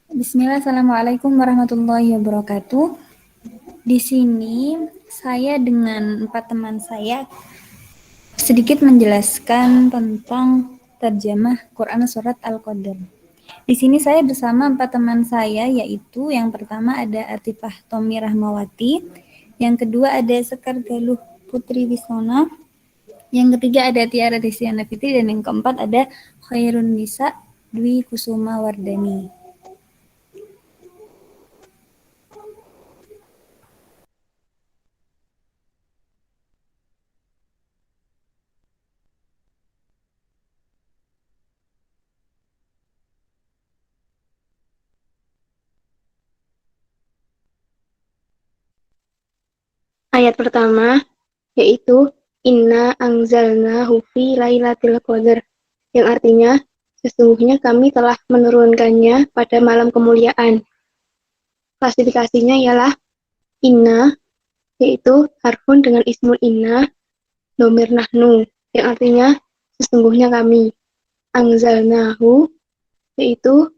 Bismillah, Assalamualaikum warahmatullahi wabarakatuh. Di sini saya dengan 4 teman saya sedikit menjelaskan tentang terjemah Quran Surat Al-Qadr. Di sini saya bersama 4 teman saya, yaitu yang pertama ada Atifah Tommy Rahmawati, yang kedua ada Sekar Galuh Putri Wisnona, yang ketiga ada Tiara Desiana Fitri, dan yang keempat ada Khairun Nisa Dwi Kusuma Wardani. Ayat pertama yaitu Inna anzalnahu fi lailatul qadar, yang artinya sesungguhnya kami telah menurunkannya pada malam kemuliaan. Klasifikasinya ialah inna, yaitu harfun dengan ismul inna, domir nahnu, yang artinya sesungguhnya kami. Anzalnahu, yaitu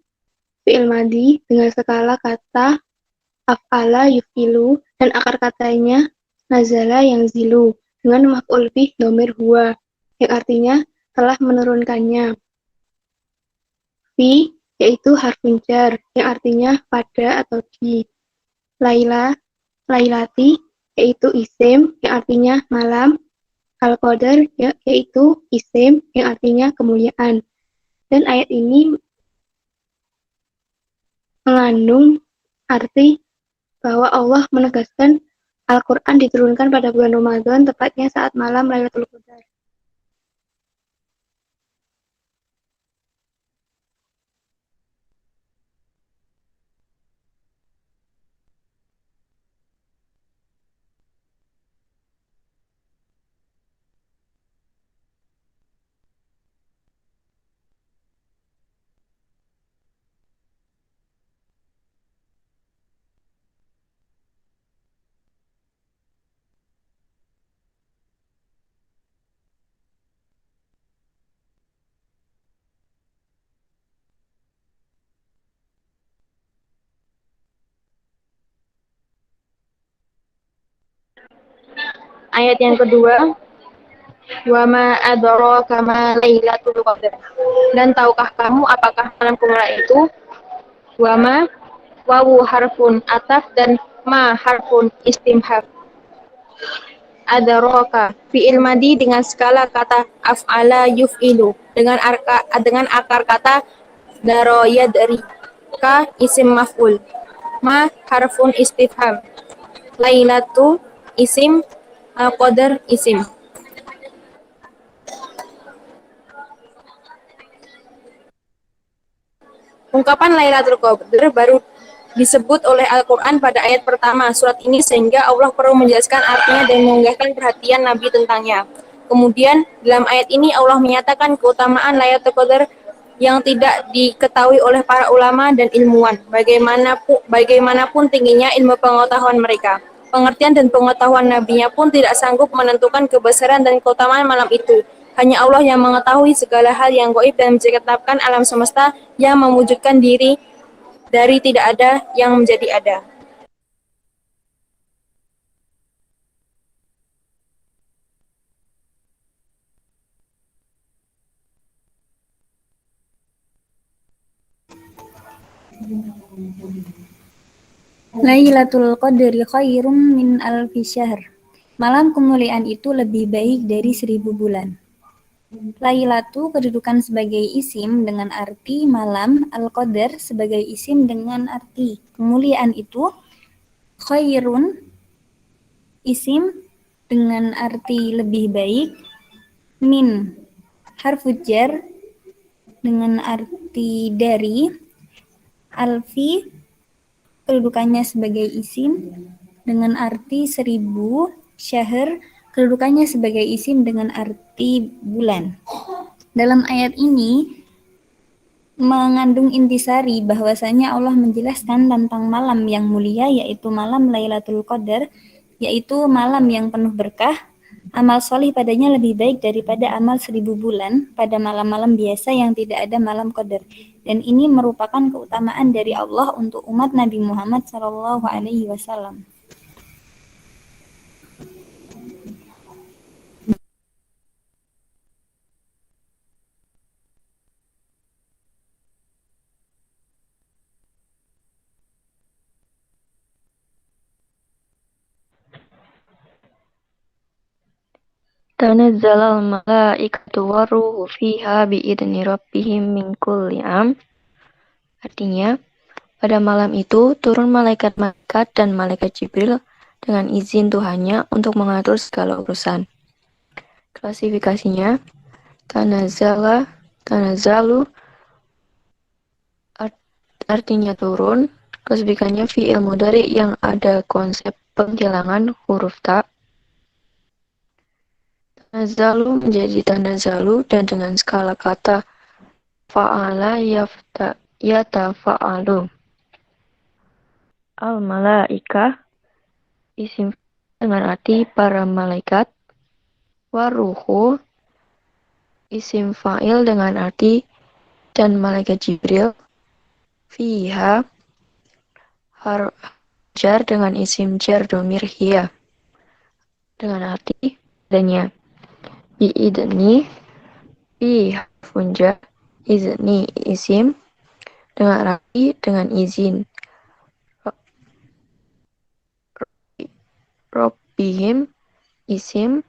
fi'il madi dengan skala kata af'ala yuf'ilu, dan akar katanya nazala yang zilu dengan maf'ul bih domir huwa, yang artinya telah menurunkannya. Fi, yaitu harfun jar, yang artinya pada atau di. Laila, lailati, yaitu isim, yang artinya malam. Al-Qadar, yaitu isim, yang artinya kemuliaan. Dan ayat ini mengandung arti bahwa Allah menegaskan Al-Quran diturunkan pada bulan Ramadan, tepatnya saat malam Lailatul Qadar. Ayat yang kedua, wa ma adraka ma lailatul qadar. Dan tahukah kamu apakah malam kemuliaan itu? Wa ma, wawu harfun ataf, dan ma harfun istimham. Adraka, fi'il madi dengan skala kata af'ala yuf'ilu, dengan akar kata daro yadri, ka isim maf'ul. Ma harfun istifham. Lailatu isim, qadar isim. Ungkapan Lailatul Qadar baru disebut oleh Al-Quran pada ayat pertama surat ini, sehingga Allah perlu menjelaskan artinya dan mengunggahkan perhatian Nabi tentangnya. Kemudian dalam ayat ini Allah menyatakan keutamaan Lailatul Qadar yang tidak diketahui oleh para ulama dan ilmuwan, bagaimanapun tingginya ilmu pengetahuan mereka. Pengertian dan pengetahuan Nabi-Nya pun tidak sanggup menentukan kebesaran dan keutamaan malam itu. Hanya Allah yang mengetahui segala hal yang gaib dan menciptakan alam semesta yang mewujudkan diri dari tidak ada yang menjadi ada. Lailatul Qadri khairum min alfi syahr. Malam kemuliaan itu lebih baik dari 1000 bulan. Lailatu kedudukan sebagai isim dengan arti malam, Al-Qadar sebagai isim dengan arti kemuliaan itu, khairun isim dengan arti lebih baik, min harfu jar dengan arti dari, alfi kedudukannya sebagai isim dengan arti 1000, syahr kedudukannya sebagai isim dengan arti bulan. Dalam ayat ini mengandung intisari bahwasanya Allah menjelaskan tentang malam yang mulia, yaitu malam Lailatul Qadar, yaitu malam yang penuh berkah, Amal solih padanya lebih baik daripada amal 1000 bulan pada malam-malam biasa yang tidak ada malam qadar. Dan ini merupakan keutamaan dari Allah untuk umat Nabi Muhammad SAW. Tanazzalal malaikatu waruhu fiha biidni rabbihim min kulli am. Artinya, pada malam itu turun malaikat-malaikat dan malaikat Jibril dengan izin Tuhannya untuk mengatur segala urusan. Klasifikasinya, tanazzalu artinya turun. Klasifikasinya fi'il mudhari yang ada konsep penghilangan huruf ta. Tanazalu menjadi tanazalu dan dengan skala kata fa'ala yatafa'alu. Al-malaikah isim dengan arti para malaikat. Waruhu isim fa'il dengan arti dan malaikat Jibril. Fiha jar dengan isim jar domir hiya dengan arti adanya. Bi'idni fiha funja izni isim dengan arti dengan izin. Rabbihim isim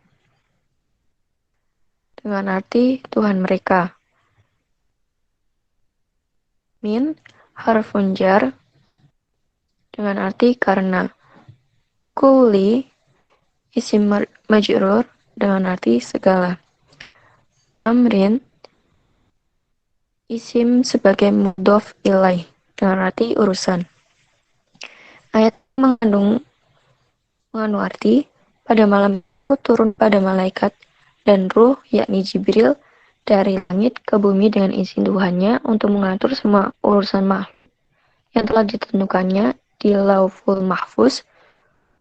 dengan arti Tuhan mereka. Min harfun jar dengan arti karena. Kulli isim majrur dengan arti segala. Amrin isim sebagai mudhof ilaih dengan arti urusan. Ayat mengandung arti pada malam itu turun pada malaikat dan ruh yakni Jibril dari langit ke bumi dengan izin Tuhannya untuk mengatur semua urusan makhluk yang telah ditentukannya di Lauful Mahfuz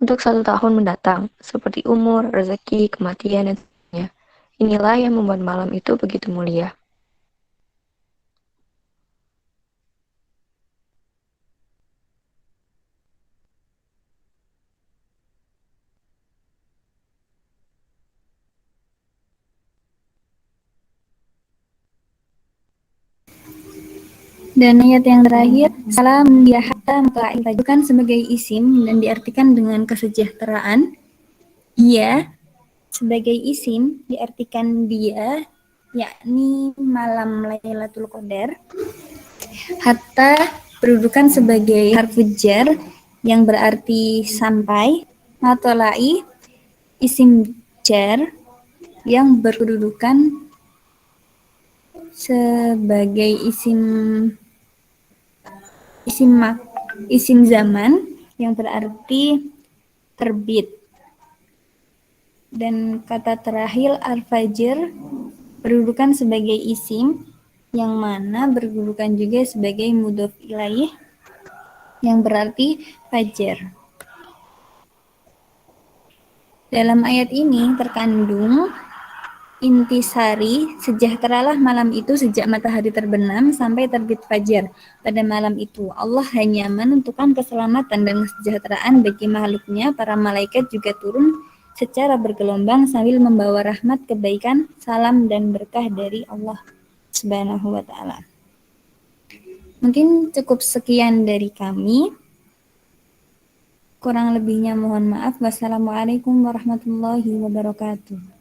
untuk 1 tahun mendatang, seperti umur, rezeki, kematian, dan sebagainya. Inilah yang membuat malam itu begitu mulia. Dan ayat yang terakhir, salam dia hatta muta'il bukan sebagai isim dan diartikan dengan kesejahteraan. Ia sebagai isim diartikan dia, yakni malam Lailatul Qadar. Hatta berdudukan sebagai harfu jar yang berarti sampai. Matolai isim jar yang berkedudukan sebagai isim zaman yang berarti terbit. Dan kata terakhir al-fajr berkedudukan sebagai isim yang mana berkedudukan juga sebagai mudhof ilaih yang berarti fajar. Dalam ayat ini terkandung intisari, sejahteralah malam itu sejak matahari terbenam sampai terbit fajar. Pada malam itu, Allah hanya menentukan keselamatan dan kesejahteraan bagi makhluknya. Para malaikat juga turun secara bergelombang sambil membawa rahmat, kebaikan, salam, dan berkah dari Allah Subhanahu wa Ta'ala. Mungkin cukup sekian dari kami. Kurang lebihnya mohon maaf. Wassalamualaikum warahmatullahi wabarakatuh.